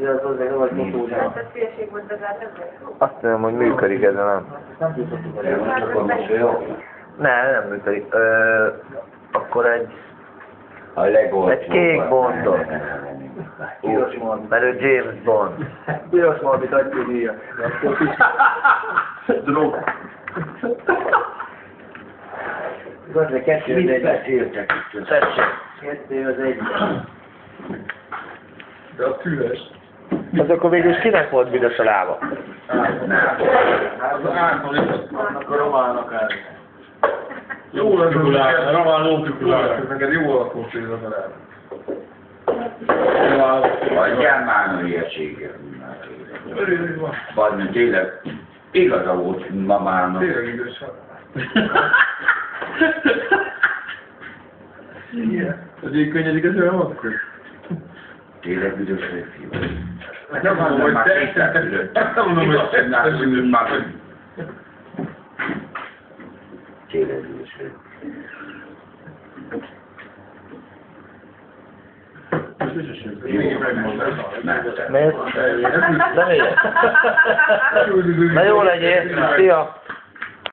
Ja, az azért nem vagy fotózva. Azt mondom, hogy működik ez, nem? Nem működik. Akkor egy kék Bondot. Mert ő James Bond. Piros valamit adj ki díjat. Drog. Gondolj, kettő az egy. Tessék. Kettő az egy. De a tüles. Az akkor végül is kinek volt büdös a lába? Az által Annak a románnak áll. jó lesz a román lópikulár. Neked jó alakot csinálod a láb. Adjál már a hülyeséget. Vagy tényleg igaza volt mamának. Tényleg idős. Egyik könnyedik ez olyan akkor? Tényleg büdös fiú. Nem mondom, hogy te. Nem mondom, hogy te. Tényleg büdös fiú. Miért? De miért? Na jó legyél! Szia!